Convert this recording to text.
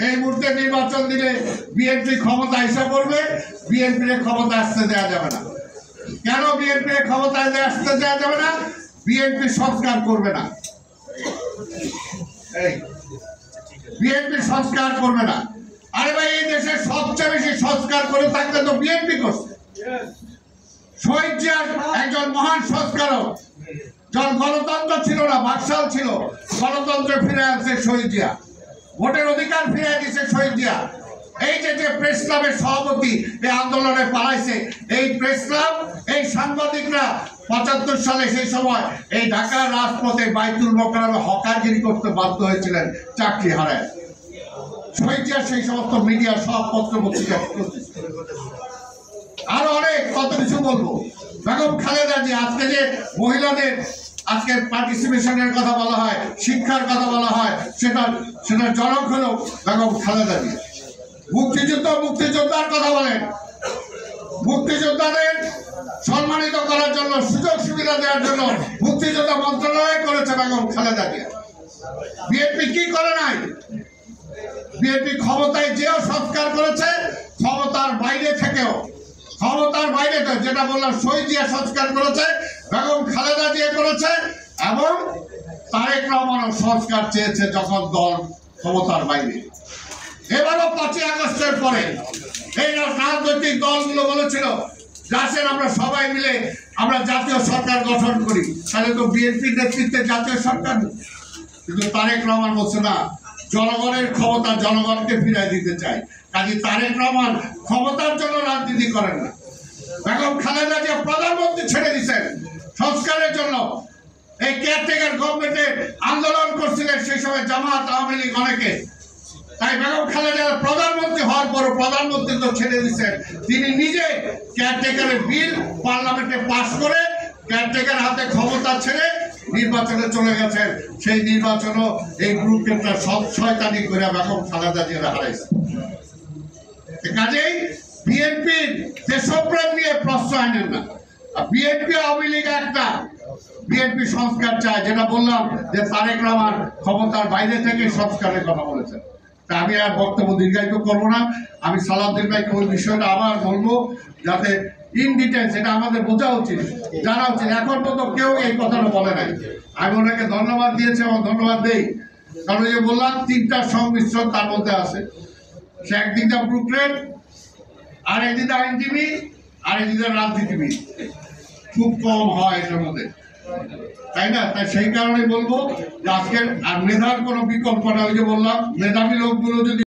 এই মুহূর্তে নির্বাচন দিলে বিএনপি ক্ষমতা এসে করবে, বিএনপির ক্ষমতা আসতে দেওয়া যাবে না। কেন বিএনপির ক্ষমতায় আসতে দেওয়া যাবে না? বিএনপি সংস্কার করবে না, বিএনপি সংস্কার করবে না। আরে ভাই, এই দেশে সবচেয়ে বেশি সংস্কার করে থাকলে তো বিএনপি করছে। শহীদ জিয়া একজন মহান সংস্কারক। যখন গণতন্ত্র ছিল না, বাকশাল ছিল, গণতন্ত্র ফিরে আসছে শহীদ জিয়া, ভোটের অধিকার ফিরে দিয়েছে শহীদ জিয়া। এই যে প্রেস ক্লাবের সভাপতি এই আন্দোলনে পালাইছে, এই প্রেস ক্লাব, এই সাংবাদিকরা ৭৫ সালে সেই সময় এই ঢাকার রাজপথে বাইতুল মোকাররমে হকারগিরি করতে বাধ্য হয়েছিলেন, চাকরি হারায়। শহীদ জিয়া সেই সমস্ত মিডিয়া সব পত্র পত্রিকা, আরো অনেক কত কিছু বলবো। বেগম খালেদা জিয়া, আজকে যে মহিলাদের আজকে পার্টিসিপেশনের কথা বলা হয়, শিক্ষার কথা বলা হয়, সেটা জনক হলো বেগম খালেদা জিয়া। মুক্তিযোদ্ধার কথা বলেন, মুক্তিযোদ্ধাদের সম্মানিত করার জন্য, সুযোগ সুবিধা দেওয়ার জন্য মুক্তিযোদ্ধা মন্ত্রণালয় করেছে বেগম খালেদা জিয়া। বিএনপি কি করে নাই? বিএনপি ক্ষমতায় যেও সংস্কার করেছে, ক্ষমতার বাইরে থেকেও, ক্ষমতার বাইরে যেটা বললাম, শহীদ জিয়া সংস্কার করেছে, বেগম খালেদা জিয়া করেছে, এবং তারেক রহমানও সংস্কার চেয়েছে যখন দল ক্ষমতার বাইরে। এবারও ৫ই আগস্টের পরে এই রাজনৈতিক দলগুলো বলেছিল আসেন আমরা সবাই মিলে আমরা জাতীয় সরকার গঠন করি, তাহলে তো বিএনপির নেতৃত্বে জাতীয় সরকার। কিন্তু তারেক রহমান বলছে না, জনগণের ক্ষমতা জনগণকে ফিরাই দিতে চাই। কাজে তারেক রহমান ক্ষমতার জন্য রাজনীতি করেন না। বেগম খালেদা জিয়া প্রধানমন্ত্রী ছেড়ে দিচ্ছেন সংস্কারের জন্য। এই কেয়ারটেকার গভর্নমেন্টে আন্দোলন করছিলেন সেই সময় জামাত, আওয়ামী লীগ, অনেকে। তাই বেগম খালেদা প্রধানমন্ত্রী হওয়ার পর প্রধানমন্ত্রী তো ছেড়ে দিচ্ছেন, তিনি নিজে কেয়ারটেকারের বিল পার্লামেন্টে পাশ করে কেয়ারটেকার হাতে ক্ষমতা ছেড়ে নির্বাচনে চলে গেছেন। সেই নির্বাচনও এই গ্রুপকে সব শয়তানি করে বেগম খালেদা জিয়া হারাইছে। কাজেই বিএনপির দেশপ্রেম নিয়ে প্রশ্রয় নেন না। বিএনপি আওয়ামী লীগ একটা, বিএনপি সংস্কার চায়, যেটা বললাম যে তারেক রহমান ক্ষমতার বাইরে থেকে সংস্কারের কথা বলেছেন। তা আমি আর বক্তব্য দীর্ঘায়িত করবো না। আমি সালাউদ্দিন ভাইকে ওই বিষয়টা আবার বলবো, যাতে ইন ডিটেলস এটা আমাদের বোঝা উচিত, জানা উচিত। এখন পর্যন্ত কেউ এই কথাটা বলে নাই। আমি ওনাকে ধন্যবাদ দিয়েছি এবং ধন্যবাদ দেই, কারণ ওই যে বললাম ৩টা সংমিশ্রণ তার মধ্যে আছে। সে একদিকটা ব্রুকলেট, আর একদিকটা আইনজীবী, আর একদিকটা রাজনীতিবিদ। খুব কম হয় এটার মধ্যে, তাই না? তাই সেই কারণে বলবো যে আজকের আর মেধার কোনো বিকল্প না। ওই যে বললাম, মেধাবী লোকগুলো যদি